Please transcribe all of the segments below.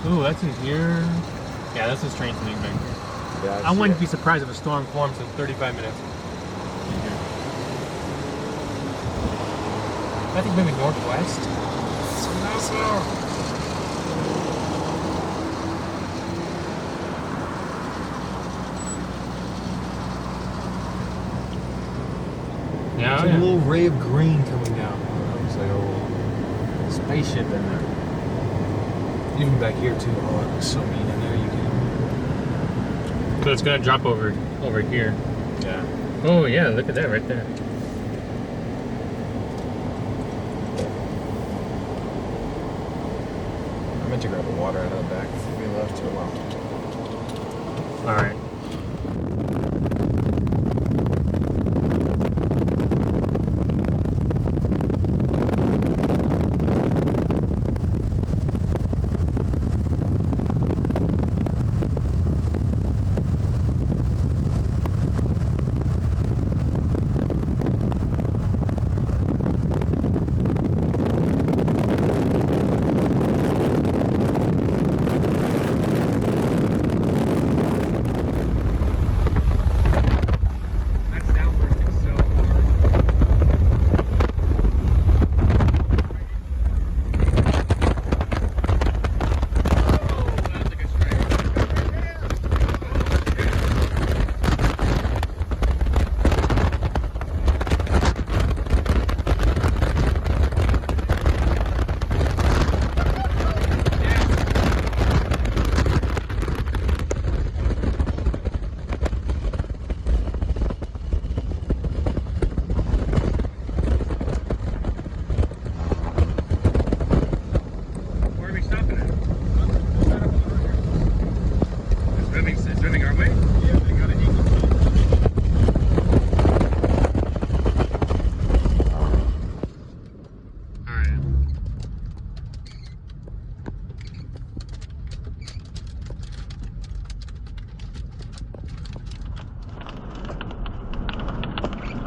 Ooh, that's in here. Yeah, that's a strange thing back here. Yeah, I wouldn't be surprised if a storm forms in 35 minutes. I think maybe northwest. Yeah, there's a little ray of green coming down. It's like a little spaceship in there. Even back here too. Oh, it looks so mean in there. You can. So it's gonna drop over here. Yeah. Oh yeah, look at that right there. I meant to grab the water out of the back. We left too long. All right.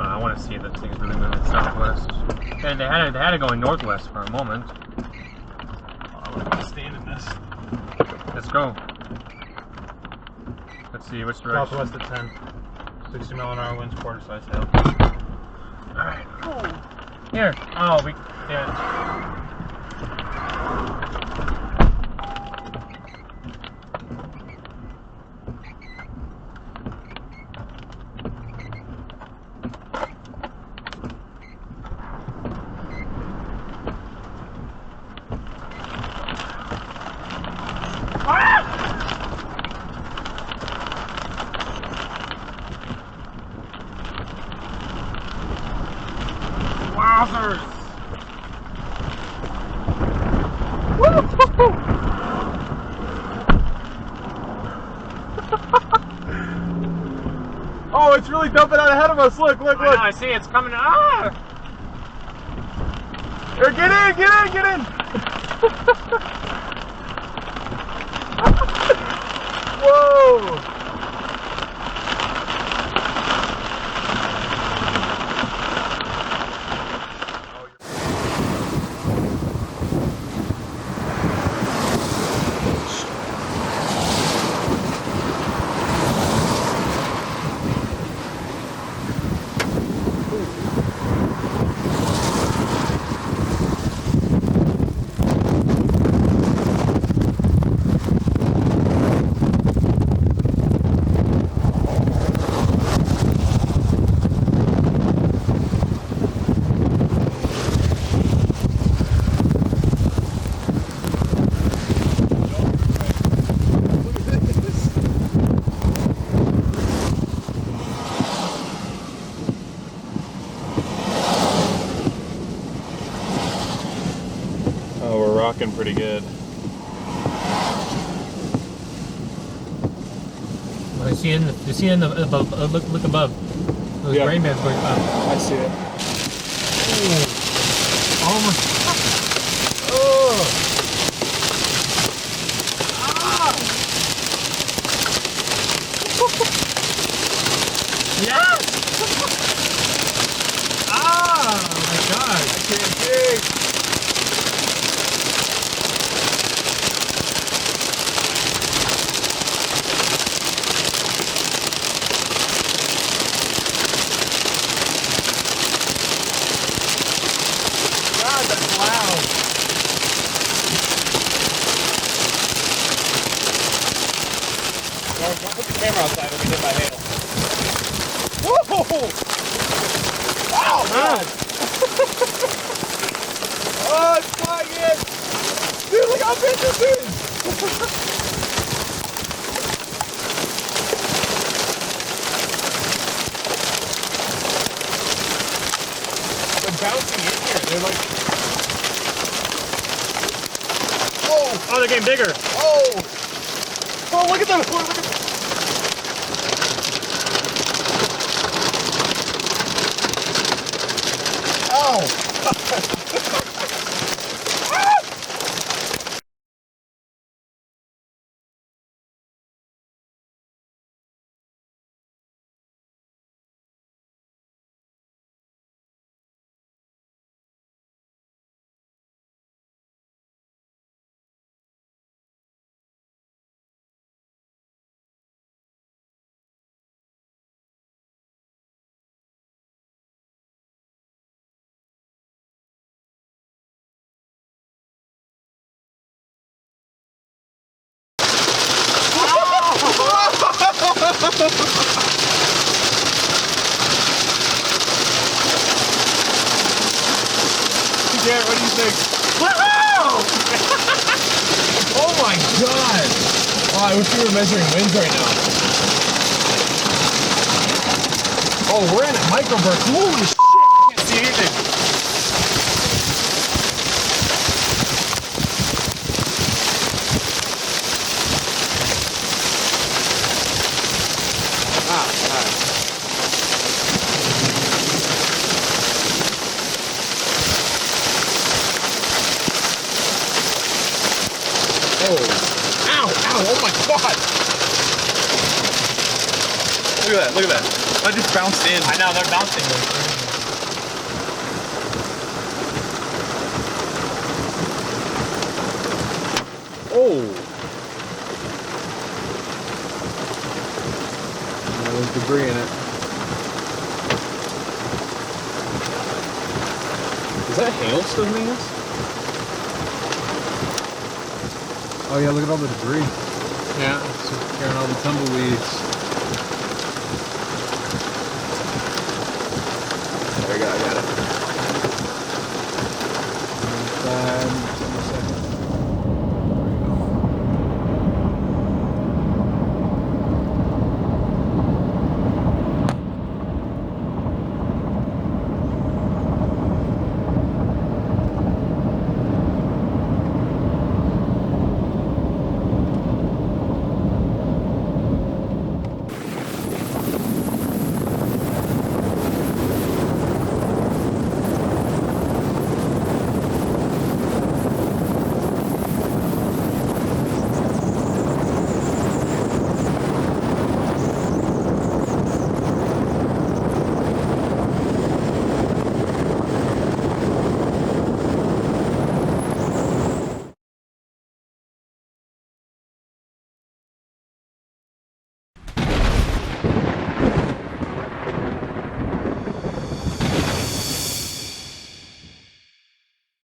I want to see if that thing's really moving southwest. And they had it going northwest for a moment. I'm gonna stand in this. Let's go. Let's see which direction. Southwest at 10. 60 mile/hour winds, quarter size hail. Alright. Here. Oh, yeah. Wowzers! Oh, it's really dumping out ahead of us. Look. I know, I see it's coming. Ah! Here, get in! Whoa! Rocking pretty good. Oh, you see in the above? Look above. Those rain bands going up. I see it. Oh my! Oh! Ah! Yes! Ah! Oh my God! I can't dig. camera outside, we'll be hit by hail. Whoa! Wow, God! Oh, it's flying in! Dude, look how big this is! They're bouncing in here. They're like... Oh! Oh, they're getting bigger. Oh! Oh, look at them! Look at them! Ow! Garrett, what do you think? Oh my God! Oh, I wish we were measuring winds right now. Oh, we're in a microburst. Holy shit! Can't see anything. Oh, ow, oh my God. Look at that. I just bounced in. I know, they're bouncing. Oh. There's debris in it. Is that hail still hitting us? Oh yeah, look at all the debris. Yeah, it's just carrying all the tumbleweeds. There you go, I got it.